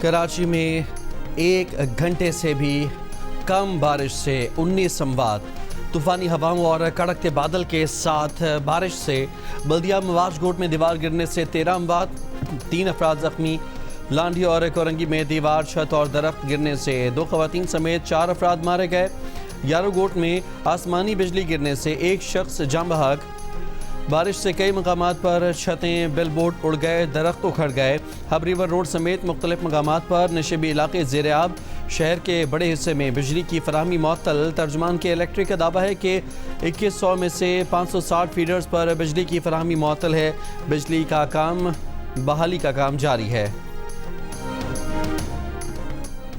کراچی میں 1 گھنٹے سے بھی کم بارش سے 19 اموات، طوفانی ہواؤں اور کڑکتے بادل کے ساتھ بارش سے بلدیہ مواج گوٹ میں دیوار گرنے سے 13 اموات، 3 افراد زخمی۔ لانڈھی اور کورنگی میں دیوار، چھت اور درخت گرنے سے 2 خواتین سمیت 4 افراد مارے گئے۔ یارو گوٹ میں آسمانی بجلی گرنے سے 1 شخص جاں بحق۔ بارش سے کئی مقامات پر چھتیں، بل بورڈ اڑ گئے، درخت اکھڑ گئے۔ ہب ریور روڈ سمیت مختلف مقامات پر نشیبی علاقے زیر آب۔ شہر کے بڑے حصے میں بجلی کی فراہمی معطل۔ ترجمان کے الیکٹرک کا دعویٰ ہے کہ 2100 میں سے 560 فیڈرز پر بجلی کی فراہمی معطل ہے۔ بجلی کا کام، بحالی کا کام جاری ہے۔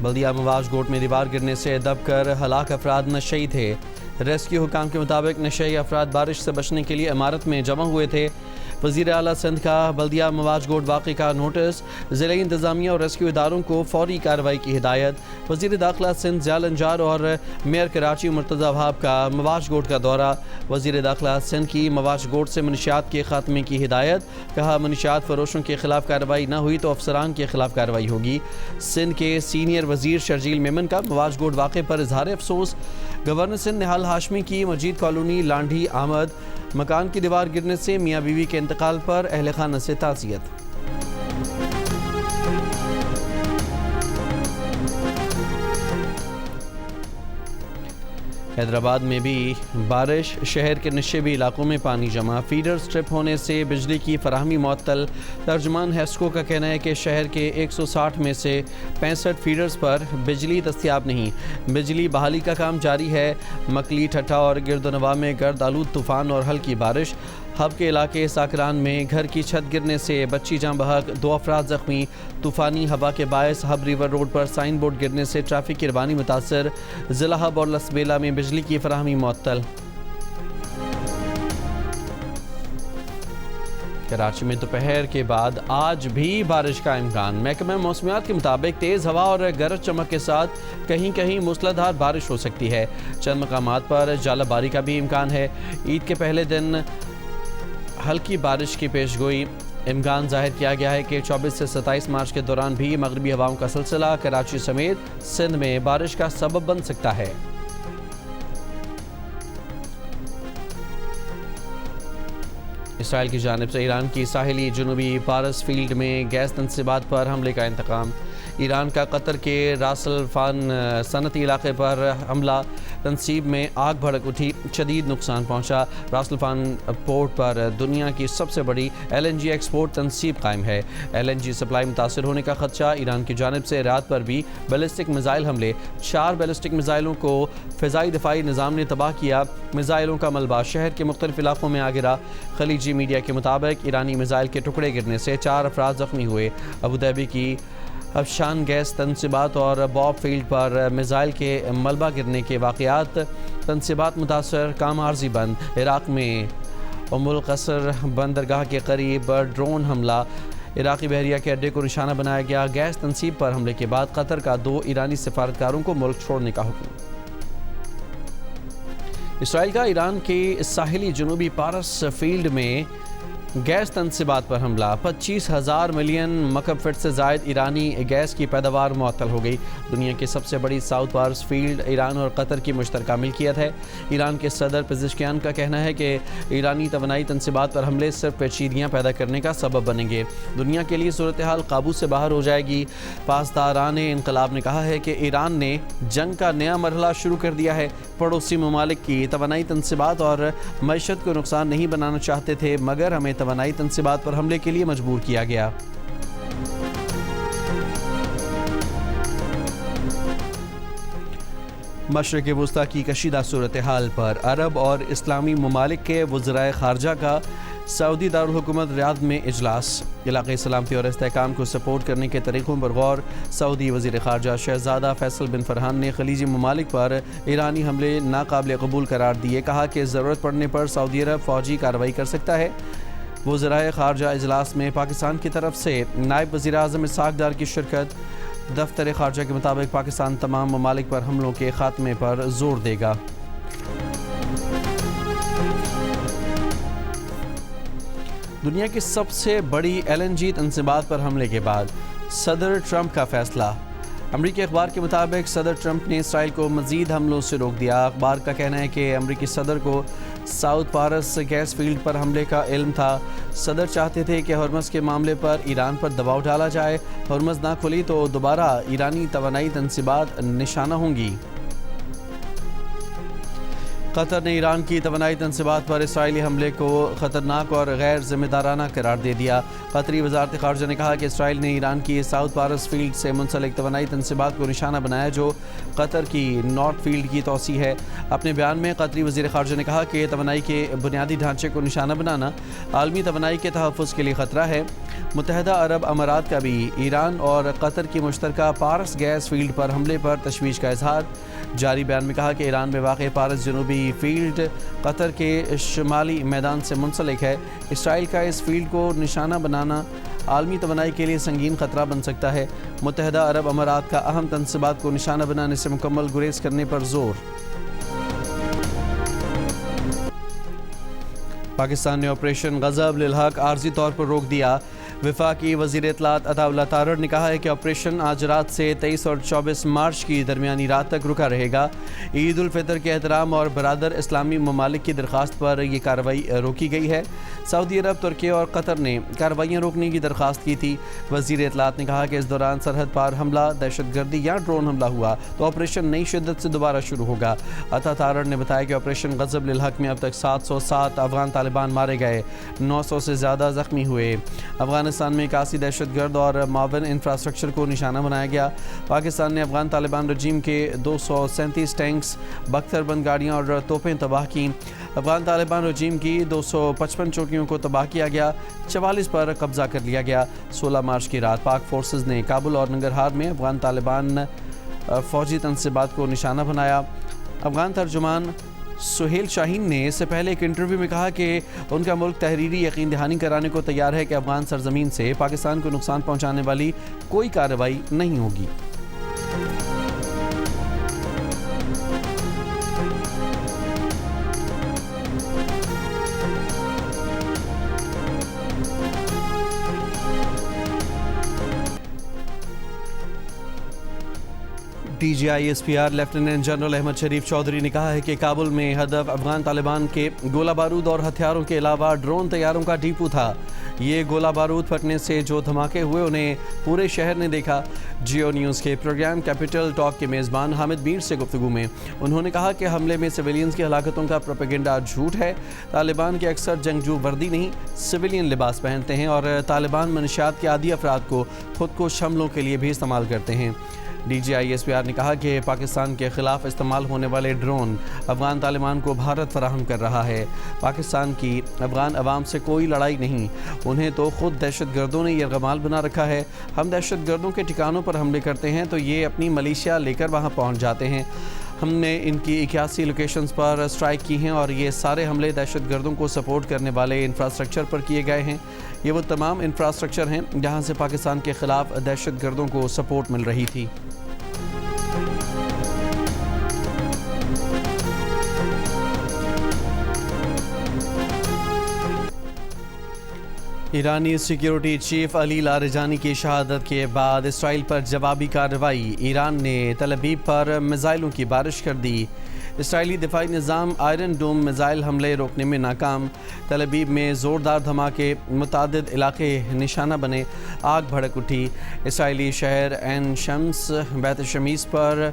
بلدیہ مواج گوٹ میں دیوار گرنے سے دب کر ہلاک افراد نشئی تھے۔ ریسکیو حکام کے مطابق نشئی افراد بارش سے بچنے کے لیے عمارت میں جمع ہوئے تھے۔ وزیر اعلیٰ سندھ کا بلدیہ مواج گوٹ واقعے کا نوٹس، ضلعی انتظامیہ اور ریسکیو اداروں کو فوری کارروائی کی ہدایت۔ وزیر داخلہ سندھ ضیاء الانجار اور میئر کراچی مرتضی وہاب کا مواج گوٹ کا دورہ۔ وزیر داخلہ سندھ کی مواج گوٹ سے منشیات کے خاتمے کی ہدایت، کہا منشیات فروشوں کے خلاف کارروائی نہ ہوئی تو افسران کے خلاف کارروائی ہوگی۔ سندھ کے سینئر وزیر شرجیل میمن کا مواج گوٹ واقعے پر اظہار افسوس۔ گورنر سندھ نہال ہاشمی کی مجید کالونی لانڈھی آمد، مکان کی دیوار گرنے سے میاں بیوی کے انتقال پر اہل خانہ سے تعزیت۔ حیدرآباد میں بھی بارش، شہر کے نشیبی علاقوں میں پانی جمع، فیڈر سٹرپ ہونے سے بجلی کی فراہمی معطل۔ ترجمان ہیسکو کا کہنا ہے کہ شہر کے 160 میں سے 65 فیڈرز پر بجلی دستیاب نہیں۔ بجلی بحالی کا کام جاری ہے۔ مکلی، ٹھٹھا اور گرد و نواح میں گرد آلود طوفان اور ہلکی بارش۔ ہب کے علاقے ساکران میں گھر کی چھت گرنے سے بچی جاں بحق، 2 افراد زخمی۔ طوفانی ہوا کے باعث ہب ریور روڈ پر سائن بورڈ گرنے سے ٹریفک کی روانی متاثر۔ ضلع ہب اور لسبیلا میں بجلی کی فراہمی معطل۔ کراچی میں دوپہر کے بعد آج بھی بارش کا امکان۔ محکمہ موسمیات کے مطابق تیز ہوا اور گرج چمک کے ساتھ کہیں کہیں موسلادھار بارش ہو سکتی ہے۔ چند مقامات پر ژالہ باری کا بھی امکان ہے۔ عید کے پہلے دن ہلکی بارش کی پیشگوئی۔ امکان ظاہر کیا گیا ہے کہ 24 سے 27 مارچ کے دوران بھی مغربی ہواؤں کا سلسلہ کراچی سمیت سندھ میں بارش کا سبب بن سکتا ہے۔ اسرائیل کی جانب سے ایران کی ساحلی جنوبی پارس فیلڈ میں گیس تنصیبات پر حملے کا انتقام۔ ایران کا قطر کے راس الفان صنعتی علاقے پر حملہ، تنصیب میں آگ بھڑک اٹھی، شدید نقصان پہنچا۔ راس الفان پورٹ پر دنیا کی سب سے بڑی LNG ایکسپورٹ تنصیب قائم ہے۔ LNG سپلائی متاثر ہونے کا خدشہ۔ ایران کی جانب سے رات پر بھی بیلسٹک میزائل حملے، 4 بیلسٹک میزائلوں کو فضائی دفاعی نظام نے تباہ کیا۔ میزائلوں کا ملبہ شہر کے مختلف علاقوں میں آ گرا۔ خلیجی میڈیا کے مطابق ایرانی میزائل کے ٹکڑے گرنے سے 4 افراد زخمی ہوئے۔ ابوظہبی کی افشان گیس تنصیبات اور باب فیلڈ پر میزائل کے ملبہ گرنے کے واقعات، تنصیبات متاثر، کام عارضی بند۔ عراق میں ام القصر بندرگاہ کے قریب ڈرون حملہ، عراقی بحریہ کے اڈے کو نشانہ بنایا گیا۔ گیس تنصیب پر حملے کے بعد قطر کا 2 ایرانی سفارتکاروں کو ملک چھوڑنے کا حکم۔ اسرائیل کا ایران کے ساحلی جنوبی پارس فیلڈ میں گیس تنصیبات پر حملہ، 25,000 ملین مکعب فٹ سے زائد ایرانی گیس کی پیداوار معطل ہو گئی۔ دنیا کی سب سے بڑی ساؤتھ پارس فیلڈ ایران اور قطر کی مشترکہ ملکیت ہے۔ ایران کے صدر پزشکیان کا کہنا ہے کہ ایرانی توانائی تنصیبات پر حملے صرف پیچیدگیاں پیدا کرنے کا سبب بنیں گے۔ دنیا کے لیے صورتحال قابو سے باہر ہو جائے گی۔ پاسداران انقلاب نے کہا ہے کہ ایران نے جنگ کا نیا مرحلہ شروع کر دیا ہے۔ پڑوسی ممالک کی توانائی تنصیبات اور معیشت کو نقصان نہیں بنانا چاہتے تھے، مگر ہمیں توانائی تنصیبات پر حملے کے لیے مجبور کیا گیا۔ مشرق وسطی کی کشیدہ صورتحال پر عرب اور اسلامی ممالک کے وزرائے خارجہ کا سعودی دارالحکومت ریاض میں اجلاس۔ علاقائی سلامتی اور استحکام کو سپورٹ کرنے کے طریقوں پر غور۔ سعودی وزیر خارجہ شہزادہ فیصل بن فرحان نے خلیجی ممالک پر ایرانی حملے ناقابل قبول قرار دیے، کہا کہ ضرورت پڑنے پر سعودی عرب فوجی کارروائی کر سکتا ہے۔ وزرائے خارجہ اجلاس میں پاکستان کی طرف سے نائب وزیر اعظم اسحاق ڈار کی شرکت۔ دفتر خارجہ کے مطابق پاکستان تمام ممالک پر حملوں کے خاتمے پر زور دے گا۔ دنیا کی سب سے بڑی LNG تنصیبات پر حملے کے بعد صدر ٹرمپ کا فیصلہ۔ امریکی اخبار کے مطابق صدر ٹرمپ نے اسرائیل کو مزید حملوں سے روک دیا۔ اخبار کا کہنا ہے کہ امریکی صدر کو ساؤتھ پارس گیس فیلڈ پر حملے کا علم تھا۔ صدر چاہتے تھے کہ ہرمز کے معاملے پر ایران پر دباؤ ڈالا جائے۔ ہرمز نہ کھلی تو دوبارہ ایرانی توانائی تنصیبات نشانہ ہوں گی۔ قطر نے ایران کی توانائی تنصیبات پر اسرائیلی حملے کو خطرناک اور غیر ذمہ دارانہ قرار دے دیا۔ قطری وزارت خارجہ نے کہا کہ اسرائیل نے ایران کی ساؤتھ پارس فیلڈ سے منسلک توانائی تنصیبات کو نشانہ بنایا جو قطر کی نارتھ فیلڈ کی توسیع ہے۔ اپنے بیان میں قطری وزیر خارجہ نے کہا کہ توانائی کے بنیادی ڈھانچے کو نشانہ بنانا عالمی توانائی کے تحفظ کے لیے خطرہ ہے۔ متحدہ عرب امارات کا بھی ایران اور قطر کی مشترکہ پارس گیس فیلڈ پر حملے پر تشویش کا اظہار۔ جاری بیان میں کہا کہ ایران میں واقع پارس جنوبی فیلڈ قطر کے شمالی میدان سے منسلک ہے۔ اسرائیل کا اس فیلڈ کو نشانہ بنانا عالمی توانائی کے لیے سنگین خطرہ بن سکتا ہے۔ متحدہ عرب امارات کا اہم تنصیبات کو نشانہ بنانے سے مکمل گریز کرنے پر زور۔ پاکستان نے آپریشن غضب للحق عارضی طور پر روک دیا۔ وفاقی وزیر اطلاعات عطا اللہ تارڑ نے کہا ہے کہ آپریشن آج رات سے 23 اور 24 مارچ کی درمیانی رات تک رکا رہے گا۔ عید الفطر کے احترام اور برادر اسلامی ممالک کی درخواست پر یہ کارروائی روکی گئی ہے۔ سعودی عرب، ترکی اور قطر نے کارروائیاں روکنے کی درخواست کی تھی۔ وزیر اطلاعات نے کہا کہ اس دوران سرحد پار حملہ، دہشت گردی یا ڈرون حملہ ہوا تو آپریشن نئی شدت سے دوبارہ شروع ہوگا۔ عطا تارڑ نے بتایا کہ آپریشن غضب للحق میں اب تک 707 افغان طالبان مارے گئے، 900 سے زیادہ زخمی ہوئے۔ افغانستان میں 81 دہشت گرد اور معاون انفراسٹرکچر کو نشانہ بنایا گیا۔ پاکستان نے افغان طالبان رجیم کے 237 ٹینکس، بختر بند گاڑیاں اور توپیں تباہ کیں۔ افغان طالبان رجیم کی 255 چوکیوں کو تباہ کیا گیا، 44 پر قبضہ کر لیا گیا۔ 16 مارچ کی رات پاک فورسز نے کابل اور ننگرہار میں افغان طالبان فوجی تنصیبات کو نشانہ بنایا۔ افغان ترجمان سہیل شاہین نے اس سے پہلے ایک انٹرویو میں کہا کہ ان کا ملک تحریری یقین دہانی کرانے کو تیار ہے کہ افغان سرزمین سے پاکستان کو نقصان پہنچانے والی کوئی کارروائی نہیں ہوگی۔ D G I S P R lieutenant general Ahmed Sharif Chaudhry نے کہا ہے کہ کابل میں ہدف افغان طالبان کے گولہ بارود اور ہتھیاروں کے علاوہ ڈرون طیاروں کا ڈیپو تھا۔ یہ گولہ بارود پھٹنے سے جو دھماکے ہوئے انہیں پورے شہر نے دیکھا۔ جیو نیوز کے پروگرام کیپٹل ٹاک کے میزبان حامد میر سے گفتگو میں انہوں نے کہا کہ حملے میں سویلینز کی ہلاکتوں کا پروپیگنڈا جھوٹ ہے۔ طالبان کے اکثر جنگجو وردی نہیں، سویلین لباس پہنتے ہیں اور طالبان منشیات کے عادی افراد کو خود کو حملوں کے لیے بھی استعمال کرتے ہیں۔ D G I S P R نے کہا کہ پاکستان کے خلاف استعمال ہونے والے ڈرون افغان طالبان کو بھارت فراہم کر رہا ہے۔ پاکستان کی افغان عوام سے کوئی لڑائی نہیں، انہیں تو خود دہشت گردوں نے یرغمال بنا رکھا ہے۔ ہم دہشت گردوں کے ٹھکانوں پر حملے کرتے ہیں تو یہ اپنی ملیشیا لے کر وہاں پہنچ جاتے ہیں۔ ہم نے ان کی 81 لوکیشنز پر اسٹرائک کی ہیں اور یہ سارے حملے دہشت گردوں کو سپورٹ کرنے والے انفراسٹرکچر پر کیے گئے ہیں۔ یہ وہ تمام انفراسٹرکچر ہیں جہاں سے پاکستان کے خلاف دہشت گردوں کو سپورٹ مل رہی تھی۔ ایرانی سیکیورٹی چیف علی لاریجانی کی شہادت کے بعد اسرائیل پر جوابی کارروائی۔ ایران نے تل ابیب پر میزائلوں کی بارش کر دی۔ اسرائیلی دفاعی نظام آئرن ڈوم میزائل حملے روکنے میں ناکام۔ تل ابیب میں زوردار دھماکے، متعدد علاقے نشانہ بنے، آگ بھڑک اٹھی۔ اسرائیلی شہر عین شمس بیت شمیس پر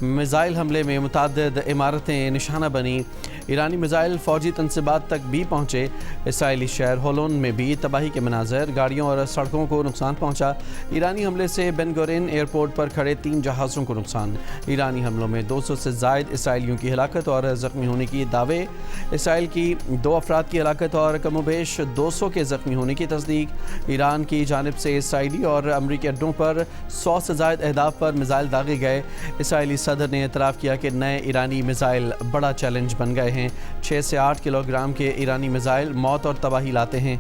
میزائل حملے میں متعدد عمارتیں نشانہ بنیں۔ ایرانی میزائل فوجی تنصیبات تک بھی پہنچے۔ اسرائیلی شہر ہولون میں بھی تباہی کے مناظر، گاڑیوں اور سڑکوں کو نقصان پہنچا۔ ایرانی حملے سے بن گورین ایئرپورٹ پر کھڑے 3 جہازوں کو نقصان۔ ایرانی حملوں میں 200 سے زائد اسرائیلیوں کی ہلاکت اور زخمی ہونے کی دعوے۔ اسرائیل کی 2 افراد کی ہلاکت اور کم و بیش 200 کے زخمی ہونے کی تصدیق۔ ایران کی جانب سے اسرائیلی اور امریکی اڈوں پر 100 سے زائد اہداف پر میزائل داغے گئے۔ اسرائیلی صدر نے اعتراف کیا کہ نئے ایرانی میزائل بڑا چیلنج بن گئے ہیں۔ 6 سے 8 کلو گرام کے ایرانی میزائل موت اور تباہی لاتے ہیں۔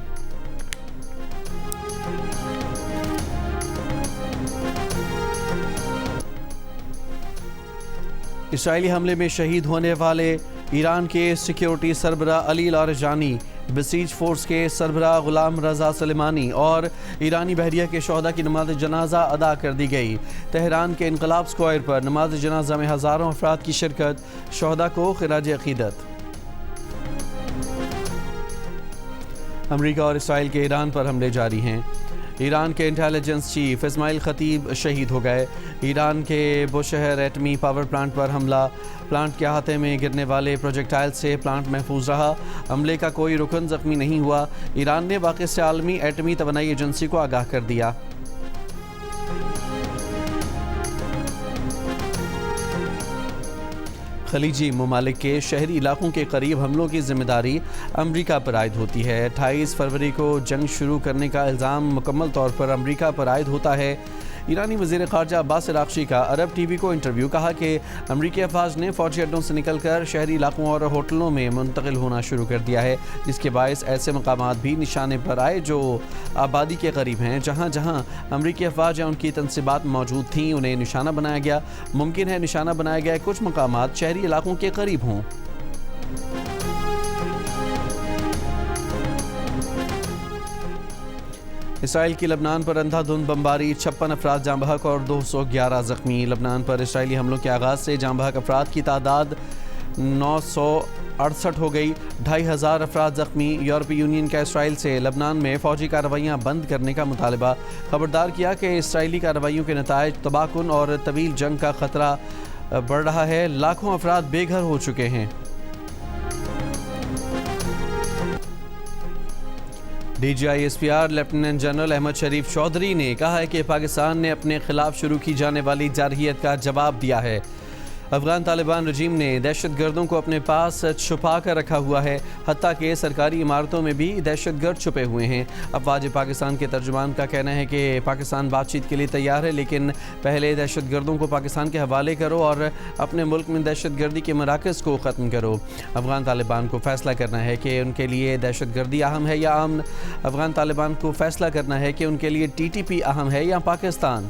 اسرائیلی حملے میں شہید ہونے والے ایران کے سیکیورٹی سربراہ علی لاریجانی بسیج فورس کے سربراہ غلام رضا سلیمانی اور ایرانی بحریہ کے شہداء کی نماز جنازہ ادا کر دی گئی۔ تہران کے انقلاب اسکوائر پر نماز جنازہ میں ہزاروں افراد کی شرکت، شہداء کو خراج عقیدت۔ امریکہ اور اسرائیل کے ایران پر حملے جاری ہیں۔ ایران کے انٹیلیجنس چیف اسماعیل خطیب شہید ہو گئے۔ ایران کے بوشہر ایٹمی پاور پلانٹ پر حملہ، پلانٹ کے احاطے میں گرنے والے پروجیکٹائل سے پلانٹ محفوظ رہا۔ عملے کا کوئی رکن زخمی نہیں ہوا۔ ایران نے واقعے سے عالمی ایٹمی توانائی ایجنسی کو آگاہ کر دیا۔ خلیجی ممالک کے شہری علاقوں کے قریب حملوں کی ذمہ داری امریکہ پر عائد ہوتی ہے۔ 28 فروری کو جنگ شروع کرنے کا الزام مکمل طور پر امریکہ پر عائد ہوتا ہے۔ ایرانی وزیر خارجہ عباس عراقچی کا عرب ٹی وی کو انٹرویو، کہا کہ امریکی افواج نے فوجی اڈوں سے نکل کر شہری علاقوں اور ہوٹلوں میں منتقل ہونا شروع کر دیا ہے، جس کے باعث ایسے مقامات بھی نشانے پر آئے جو آبادی کے قریب ہیں۔ جہاں جہاں امریکی افواج یا ان کی تنصیبات موجود تھیں انہیں نشانہ بنایا گیا۔ ممکن ہے نشانہ بنائے گئے کچھ مقامات شہری علاقوں کے قریب ہوں۔ اسرائیل کی لبنان پر اندھا دھند بمباری، 56 افراد جاں بحق اور 211 زخمی۔ لبنان پر اسرائیلی حملوں کے آغاز سے جاں بحق افراد کی تعداد 968 ہو گئی، 2500 افراد زخمی۔ یورپی یونین کا اسرائیل سے لبنان میں فوجی کارروائیاں بند کرنے کا مطالبہ، خبردار کیا کہ اسرائیلی کارروائیوں کے نتائج تباہ کن اور طویل جنگ کا خطرہ بڑھ رہا ہے۔ لاکھوں افراد بے گھر ہو چکے ہیں۔ D G I S P R lieutenant general Ahmed Sharif Chaudhry نے کہا ہے کہ پاکستان نے اپنے خلاف شروع کی جانے والی جارحیت کا جواب دیا ہے۔ افغان طالبان رجیم نے دہشت گردوں کو اپنے پاس چھپا کر رکھا ہوا ہے، حتیٰ کہ سرکاری عمارتوں میں بھی دہشت گرد چھپے ہوئے ہیں۔ افواج پاکستان کے ترجمان کا کہنا ہے کہ پاکستان بات چیت کے لیے تیار ہے، لیکن پہلے دہشت گردوں کو پاکستان کے حوالے کرو اور اپنے ملک میں دہشت گردی کے مراکز کو ختم کرو۔ افغان طالبان کو فیصلہ کرنا ہے کہ ان کے لیے دہشت گردی اہم ہے یا امن۔ افغان طالبان کو فیصلہ کرنا ہے کہ ان کے لیے ٹی ٹی پی اہم ہے یا پاکستان۔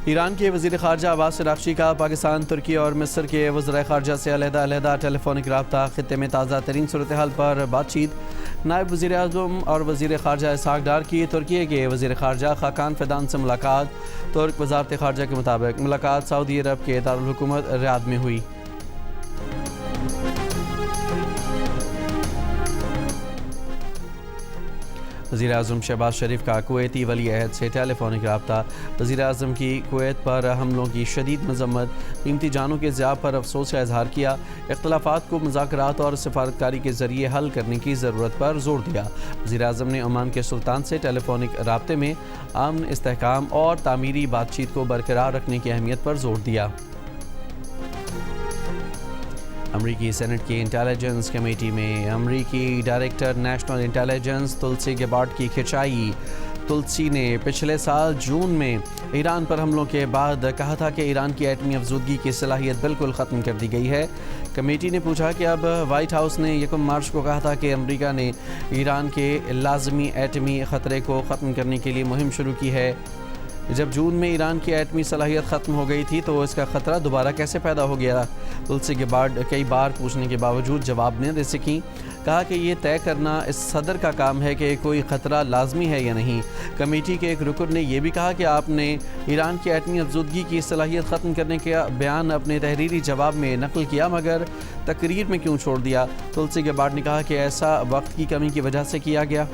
ایران کے وزیر خارجہ عباس عراقچی کا پاکستان، ترکی اور مصر کے وزرائے خارجہ سے علیحدہ ٹیلی فونک رابطہ، خطے میں تازہ ترین صورتحال پر بات چیت۔ نائب وزیر اعظم اور وزیر خارجہ اسحاق ڈار کی ترکی کے وزیر خارجہ خاقان فیدان سے ملاقات۔ ترک وزارت خارجہ کے مطابق ملاقات سعودی عرب کے دارالحکومت ریاض میں ہوئی۔ وزیر اعظم شہباز شریف کا کویتی ولی عہد سے ٹیلی فونک رابطہ۔ وزیر اعظم کی کویت پر حملوں کی شدید مذمت، قیمتی جانوں کے ضیاع پر افسوس کا اظہار کیا، اختلافات کو مذاکرات اور سفارتکاری کے ذریعے حل کرنے کی ضرورت پر زور دیا۔ وزیر اعظم نے عمان کے سلطان سے ٹیلی فونک رابطے میں امن، استحکام اور تعمیری بات چیت کو برقرار رکھنے کی اہمیت پر زور دیا۔ امریکی سینٹ کی انٹیلیجنس کمیٹی میں امریکی ڈائریکٹر نیشنل انٹیلیجنس تلسی گیبارڈ کی کھنچائی۔ تلسی نے پچھلے سال جون میں ایران پر حملوں کے بعد کہا تھا کہ ایران کی ایٹمی افزودگی کی صلاحیت بالکل ختم کر دی گئی ہے۔ کمیٹی نے پوچھا کہ اب وائٹ ہاؤس نے 1 مارچ کو کہا تھا کہ امریکہ نے ایران کے لازمی ایٹمی خطرے کو ختم کرنے کے لیے مہم شروع کی ہے۔ جب جون میں ایران کی ایٹمی صلاحیت ختم ہو گئی تھی تو اس کا خطرہ دوبارہ کیسے پیدا ہو گیا؟ تلسی گیبارڈ کئی بار پوچھنے کے باوجود جواب نہ دے سکیں۔ کہا کہ یہ طے کرنا اس صدر کا کام ہے کہ کوئی خطرہ لازمی ہے یا نہیں۔ کمیٹی کے ایک رکن نے یہ بھی کہا کہ آپ نے ایران کی ایٹمی افزودگی کی صلاحیت ختم کرنے کا بیان اپنے تحریری جواب میں نقل کیا، مگر تقریر میں کیوں چھوڑ دیا؟ تلسی گیبارڈ نے کہا کہ ایسا وقت کی کمی کی وجہ سے کیا گیا۔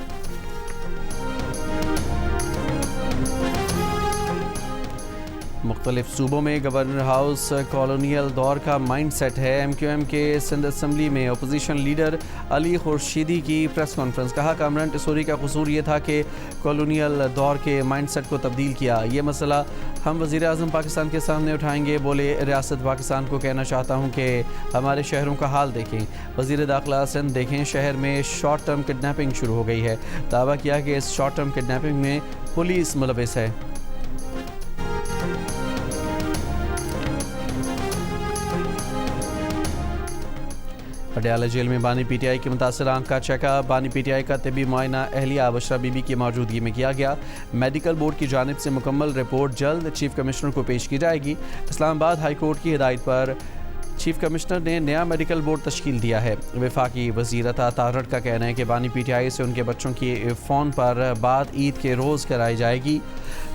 مختلف صوبوں میں گورنر ہاؤس کالونیل دور کا مائنڈ سیٹ ہے۔ ایم کیو ایم کے سندھ اسمبلی میں اپوزیشن لیڈر علی خورشیدی کی پریس کانفرنس، کہا کامران ٹیسوری کا قصور یہ تھا کہ کالونیل دور کے مائنڈ سیٹ کو تبدیل کیا۔ یہ مسئلہ ہم وزیر اعظم پاکستان کے سامنے اٹھائیں گے۔ بولے ریاست پاکستان کو کہنا چاہتا ہوں کہ ہمارے شہروں کا حال دیکھیں۔ وزیر داخلہ سندھ دیکھیں، شہر میں شارٹ ٹرم کڈنیپنگ شروع ہو گئی ہے۔ دعویٰ کیا کہ اس شارٹ ٹرم کڈنیپنگ میں پولیس ملوث ہے۔ پٹیالہ جیل میں بانی پی ٹی آئی کی متاثرہ آنکھ کا چیک اپ۔ بانی پی ٹی آئی کا طبی معائنہ اہلیہ بشرا بی بی کی موجودگی میں کیا گیا۔ میڈیکل بورڈ کی جانب سے مکمل رپورٹ جلد چیف کمشنر کو پیش کی جائے گی۔ اسلام آباد ہائی کورٹ کی ہدایت پر چیف کمشنر نے نیا میڈیکل بورڈ تشکیل دیا ہے۔ وفاقی وزیر عطا تارڑ کا کہنا ہے کہ بانی پی ٹی آئی سے ان کے بچوں کی فون پر بات عید کے روز کرائی جائے گی۔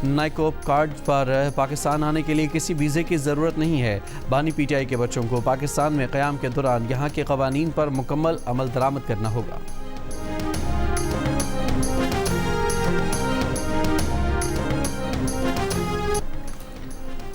نائکوپ کارڈ پر پاکستان آنے کے لیے کسی ویزے کی ضرورت نہیں ہے۔ بانی پی ٹی آئی کے بچوں کو پاکستان میں قیام کے دوران یہاں کے قوانین پر مکمل عمل درآمد کرنا ہوگا۔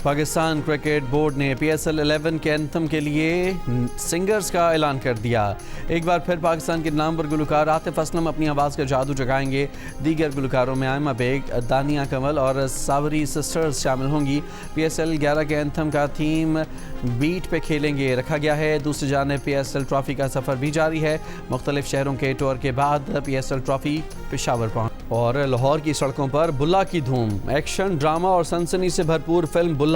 پاکستان کرکٹ بورڈ نے پی ایس ایل 11 کے اینتھم کے لیے سنگرز کا اعلان کر دیا۔ ایک بار پھر پاکستان کے نامور گلوکار عاطف اسلم اپنی آواز کا جادو جگائیں گے۔ دیگر گلوکاروں میں آئمہ بیگ، دانیہ کمل اور ساوری سسٹرز شامل ہوں گی۔ پی ایس ایل 11 کے اینتھم کا تھیم بیٹ پہ کھیلیں گے رکھا گیا ہے۔ دوسری جانب پی ایس ایل ٹرافی کا سفر بھی جاری ہے۔ مختلف شہروں کے ٹور کے بعد P S L trophy Peshawar پہنچ اور لاہور کی سڑکوں پر بلا کی دھوم۔ ایکشن، ڈرامہ اور سنسنی سے بھرپور فلم بلا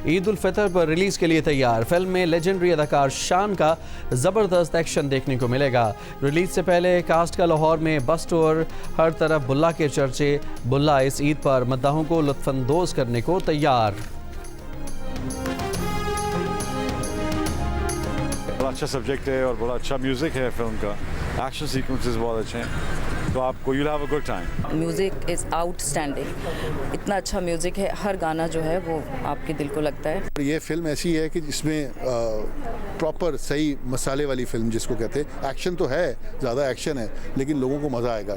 عید الفطر پر ریلیز کے لیے تیار۔ فلم میں لیجنڈری اداکار شان کا زبردست ایکشن دیکھنے کو ملے گا۔ ریلیز سے پہلے کاسٹ کا لاہور میں بس ٹور، ہر طرف بلا کے چرچے۔ بلا اس عید پر مداحوں کو لطف اندوز کرنے کو تیار۔ بڑا اچھا سبجیکٹ ہے اور بڑا اچھا میوزک ہے فلم کا، ایکشن سیکوینسز بہت اچھے ہیں، تو آپ کو you have a good time. Music is out standing, اتنا اچھا میوزک ہے، ہر گانا جو ہے وہ آپ کے دل کو لگتا ہے۔ یہ فلم ایسی ہے کہ جس میں پراپر صحیح مسالے والی فلم جس کو کہتے ہیں، ایکشن تو ہے، زیادہ ایکشن ہے لیکن لوگوں کو مزہ آئے گا۔